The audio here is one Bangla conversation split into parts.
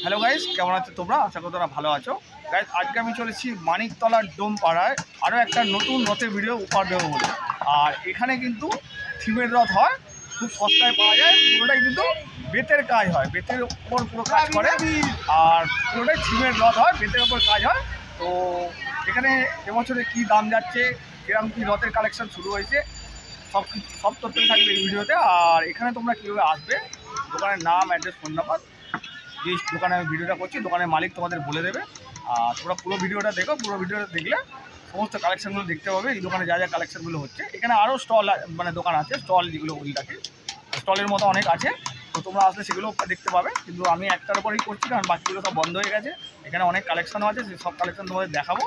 হ্যালো গাইস, কেমন আছো তোমরা? আশা করি তোমরা ভালো আছো। গাইস, আজকে আমি চলেছি মানিকতলার ডোম পাড়ায় আরও একটা নতুন রথের ভিডিও উপহার দেবো বলে। আর এখানে কিন্তু থিমের রথ হয়, খুব সস্তায় পাওয়া যায়। পুরোটাই কিন্তু বেতের কাজ হয়, বেতের উপর পুরো কাজ করে। আর পুরোটাই থিমের রথ হয়, বেতের উপর কাজ হয়। তো এখানে এবছরে কী দাম যাচ্ছে, কিরকম কী রথের কালেকশন শুরু হয়েছে, সব তথ্যই থাকবে এই ভিডিওতে। আর এখানে তোমরা কীভাবে আসবে, দোকানের নাম, অ্যাড্রেস, ফোন নাম্বার, যে দোকানে আমি ভিডিওটা করছি দোকানের মালিক তোমাদের বলে দেবে। আর তোমরা পুরো ভিডিওটা দেখো, পুরো ভিডিওটা দেখলে সমস্ত কালেকশানগুলো দেখতে পাবে। এই দোকানে যা যা কালেকশানগুলো হচ্ছে, এখানে আরও স্টল মানে দোকান আছে, স্টল যেগুলো বলি থাকে, স্টলের মতো অনেক আছে। তো তোমরা আসলে সেগুলো দেখতে পাবে, কিন্তু আমি একটার উপরেই করছি কারণ বাকিগুলো সব বন্ধ হয়ে গেছে। এখানে অনেক কালেকশানও আছে, সেই সব কালেকশান তোমাদের দেখাবো।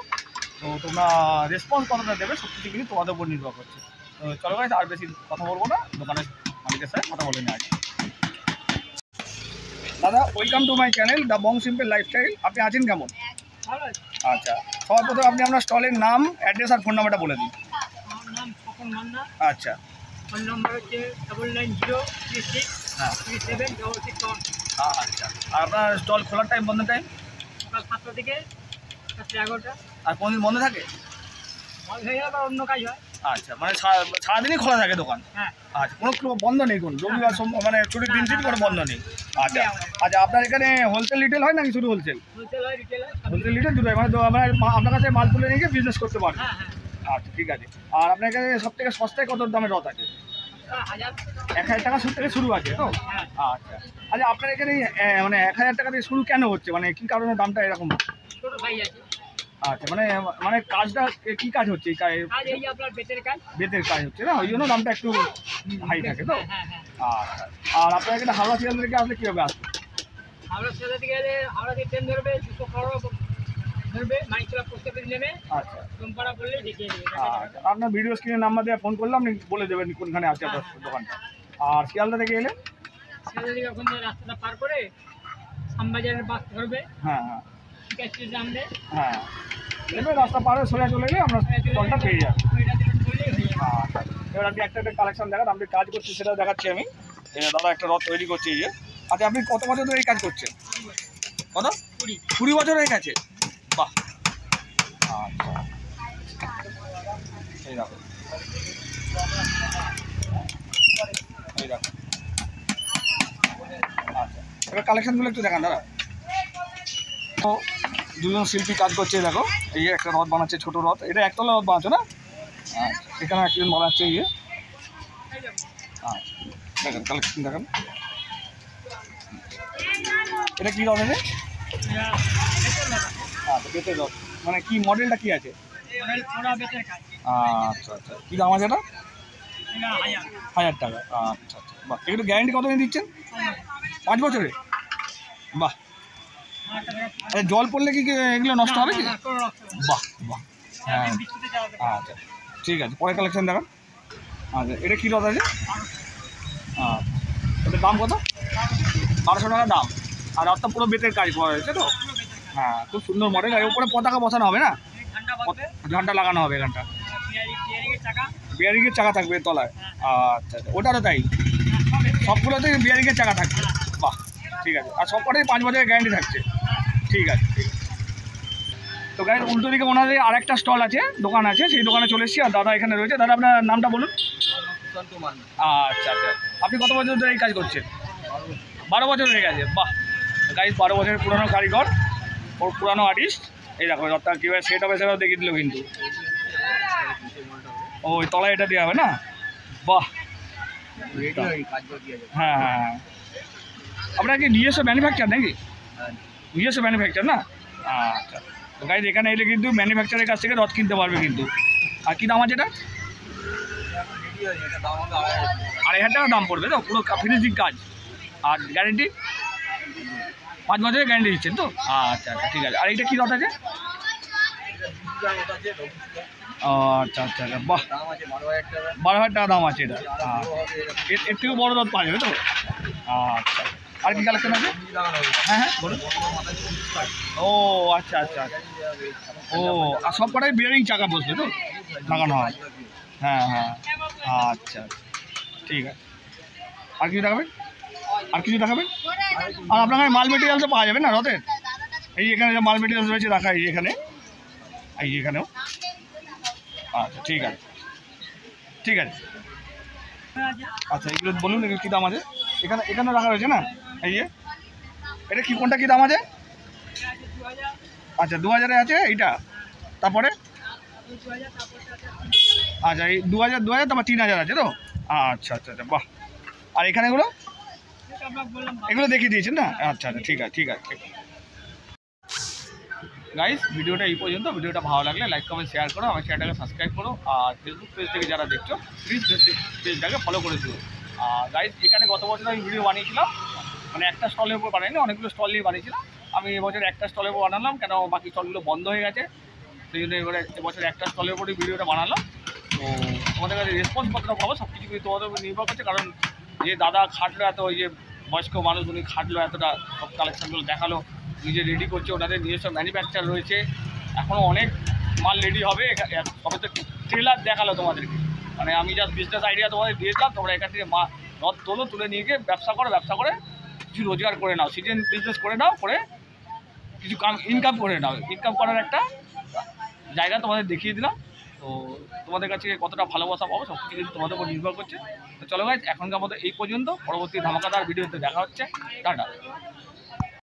তো তোমরা রেসপন্স কতটা দেবে সব কিছু কিন্তু তোমাদের উপর নির্ভর করছে। তো চলো গাইস, আর বেশি কথা বলবো না, দোকানের মালিকের সাথে কথা বলে নিয়ে আসি। দাদা, welcome to my channel the Bong simple lifestyle. আপনি আছেন কেমন? আচ্ছা, সবার প্রথমে আপনি আপনার স্টলের নাম, অ্যাড্রেস আর ফোন নাম্বারটা বলে দিন। আমার নাম স্বপন মান্না। আচ্ছা, ফোন নাম্বার হচ্ছে 9903637661। আচ্ছা। আর আপনার স্টল খোলার টাইম, বন্ধ টাইম? সকাল 7টা থেকে রাত্রি 11টা। আর কোনদিন বন্ধ থাকে? বন্ধ হয়ে গেলে আবার অন্য কাজ হয়। আচ্ছা, মানে সারাদিনই খোলা থাকে দোকান? হ্যাঁ। আচ্ছা, কোনো বন্ধ নেই, কোনো রবিবার মানে ছুটির দিন ছিল কোনো বন্ধ নেই? আচ্ছা আচ্ছা। আপনার এখানে হোলসেল রিটেল হয় নাকি শুধু হোলসেল? হোলসেল হয়, রিটেল হয়। হোলসেল রিটেল দুটোই, মানে আপনার কাছে মাল তুলে নিয়ে গিয়ে বিজনেস করতে পারবেন? হ্যাঁ হ্যাঁ। আচ্ছা, ঠিক আছে। আর আপনার এখানে সব থেকে সস্তায় কত দামের রথ আছে? 1000 টাকা থেকে শুরু আছে তো? হ্যাঁ। আচ্ছা আচ্ছা। আপনার এখানে মানে 1000 টাকা থেকে শুরু কেন হচ্ছে, মানে কী কারণে দামটা এরকম? ছোট ভাই আছে। আচ্ছা, মানে কাজটা কী কাজ হচ্ছে? এই কাজ এই যে আপনার বেতের কাজ। বেতের কাজ হচ্ছে না, ওই জন্য দামটা একটু হাই থাকে তো? হ্যাঁ হ্যাঁ। আচ্ছা। আর আপনার এখানে হাওড়া শিয়ালদা থেকে আসলে কীভাবে আসবে? হাওড়া স্টেশন থেকে গেলে হাওড়া থেকে ট্রেন ধরবে, 215 ধরবে, মানিকতলা পোস্ট অফিস নেমে আচ্ছা ডোমপাড়া বললেই দেখিয়ে দেবে। আচ্ছা। আপনার ভিডিও স্ক্রিনে নাম্বার দিয়ে ফোন করলে আপনি বলে দেবেন কোনখানে আছে আপনার দোকানটা। আর শিয়ালদা থেকে এলে? শিয়ালদা থেকে ওখান থেকে রাস্তাটা পার করে শ্যামবাজারের বাস ধরবে। হ্যাঁ হ্যাঁ স্টেশন নামবে। হ্যাঁ, এবার রাস্তা পার হয়ে সোজা চলে গেলে আমরা স্টলটা পেয়ে যাবো। আচ্ছা, এবার আপনি একটা কালেকশন দেখান, আপনি কাজ করছি সেটাও দেখাচ্ছি আমি। দাদা একটা রথ তৈরি করছে এই যে। আচ্ছা, আপনি কত বছর ধরে এই কাজ করছেন? কত? 20 বছর হয়ে গেছে? বাহ। আচ্ছা, এই দেখো, এই দেখো। আচ্ছা, এবার কালেকশনগুলো একটু দেখান দাদা। তো দুজন শিল্পী কাজ করছে, দেখো এই একটা রথ বানাচ্ছে, ছোট রথ। এটা একতলা রথ বানাচ্ছো না? এখানে একজন বানাচ্ছে ইয়ে। আচ্ছা, দেখেন কালেকশন দেখেন। এটা কী রথ আছে? আচ্ছা, বেতের রথ। মানে কি মডেলটা কি আছে? আচ্ছা আচ্ছা। কী দাম আছে এটা? 1000 টাকা। আচ্ছা আচ্ছা, বাহ। এগুলো গ্যারেন্টি কতদিন দিচ্ছেন? 5 বছরে? বাহ। জল পড়লে কি এগুলো নষ্ট হবে কি? বাহ বাহ। হ্যাঁ, আচ্ছা ঠিক আছে। পরে কালেকশন দেখান। আচ্ছা, এটা কী রথ আছে? আচ্ছা, এটার দাম কত? 1200 টাকা দাম। আর রথটা পুরো বেতের কাজ করা হয়েছে তো? হ্যাঁ, খুব সুন্দর মডেল। আর উপরে পতাকা বসানো হবে না? ঝান্ডা লাগানো হবে এখানটা। বিয়ারিংয়ের চাকা থাকবে তলায়? আচ্ছা আচ্ছা, ওটারও তাই? সবগুলোতে বিয়ারিংয়ের চাকা থাকবে? বাহ, ঠিক আছে। আর সবকটাই 5 বছরের গ্যারান্টি থাকছে? ঠিক আছে ঠিক আছে। তো গাইজ, উল্টো দিকে ওনাদের আরেকটা স্টল আছে, দোকান আছে, সেই দোকানে চলে এসেছি। আর দাদা এখানে রয়েছে। দাদা, আপনার নামটা বলুন। আচ্ছা আচ্ছা। আপনি কত বছর ধরে এই কাজ করছেন? 12 বছর হয়ে গেছে? বাহ। গাইজ, 12 বছরের পুরনো কারিগর, ওর পুরানো আর্টিস্ট। এই দেখো রথটা কীভাবে সেট হবে সেটাও দেখিয়ে দিল কিন্তু। ওই তলায় এটা দেওয়া হবে না? বাহ। হ্যাঁ হ্যাঁ হ্যাঁ। আপনার কি নিজস্ব ম্যানুফ্যাকচার নাকি? নিজস্ব ম্যানুফ্যাকচার না? আচ্ছা। তো গাইজ, এখানে এলে কিন্তু ম্যানুফ্যাকচারের কাছ থেকে রথ কিনতে পারবে কিন্তু। আর কী দাম আছে এটা? 2500 টাকা দাম পড়বে তো? পুরো ফিনিশিং কাজ। আর গ্যারেন্টি 5 বছরের গ্যারেন্টি দিচ্ছেন তো? আচ্ছা আচ্ছা, ঠিক আছে। আর এইটা কী রথ আছে? আচ্ছা আচ্ছা আচ্ছা, বাহ। 12,000 টাকা দাম আছে এটা। এর থেকেও বড় রথ পাওয়া যাবে তো? আচ্ছা। আর কি কালেকশন আছে? হ্যাঁ হ্যাঁ বলুন। ও আচ্ছা আচ্ছা আচ্ছা। ও, আর সব কটাই বিয়ারিং চাকা বসবে তো? লাগানো হয়? হ্যাঁ হ্যাঁ। আচ্ছা আচ্ছা, ঠিক আছে। আর কি দেখাবেন? আর কিছু দেখাবেন? আর আপনার কাছে মাল মেটেরিয়ালসও পাওয়া যাবে না রথের? এই এখানে যে মাল মেটেরিয়ালস রয়েছে রাখা, এই এখানে, এই এখানেও। আচ্ছা ঠিক আছে, ঠিক আছে। আচ্ছা এগুলো বলুন, এগুলো কী দাম আছে? এখানে এখানে রাখা রয়েছে না, এই যে এটা কি, কোনটা কী দাম আছে? আচ্ছা 2000-এ আছে এইটা, তারপরে আচ্ছা এই 2000 তারপর 3000 আছে তো? আচ্ছা আচ্ছা আচ্ছা, বাহ। আর এখানেগুলো এগুলো দেখিয়ে দিয়েছেন না? আচ্ছা আচ্ছা ঠিক আছে, ঠিক আছে, ঠিক আছে। গাইস ভিডিওটা এই পর্যন্ত। ভিডিওটা ভালো লাগলে লাইক কমেন্ট শেয়ার করো, আমার চ্যানেলটাকে সাবস্ক্রাইব করো, আর ফেসবুক পেজ থেকে যারা দেখছো প্লিজ পেজটাকে ফলো করে দিও। আর গাইস এখানে গত বছর আমি ভিডিও বানিয়েছিলাম, মানে একটা স্টলের উপর বানাইনি, অনেকগুলো স্টল নিয়ে বানিয়েছিলাম। আমি এবছর একটা স্টলের উপর বানালাম, কেন বাকি স্টলগুলো বন্ধ হয়ে গেছে, সেই জন্য এবারে এবছর একটা স্টলের উপরই ভিডিওটা বানালাম। তো তোমাদের কাছে রেসপন্স কতটা পাবো সব কিছু কিন্তু তোমাদের উপর নির্ভর করছে, কারণ যে দাদা খাটলো এত, ওই যে বয়স্ক মানুষ উনি খাটলো এতটা, সব কালেকশানগুলো দেখালো, নিজে রেডি করছে, ওনাদের নিজস্ব ম্যানুফ্যাকচার রয়েছে, এখনও অনেক মাল রেডি হবে। সবে তো ট্রেলার দেখালো তোমাদেরকে, মানে আমি জাস্ট বিজনেস আইডিয়া তোমাদের দিয়েছিলাম, তোমরা এখান থেকে রথ তোলো, তুলে নিয়ে গিয়ে ব্যবসা করো, ব্যবসা করে কিছু রোজগার করে নাও, সিজন বিজনেস করে নাও, করে কিছু ইনকাম করে নাও। ইনকাম করার একটা জায়গা তোমাদের দেখিয়ে দিলাম। তো তোমাদের কাছে কতটা ভালোবাসা পাবো সব কিছু কিন্তু তোমাদের উপর নির্ভর করছে। তো চলো গাইজ এখনকার মতো এই পর্যন্ত, পরবর্তী ধামাকাদার ভিডিওতে দেখা হচ্ছে, টাটা।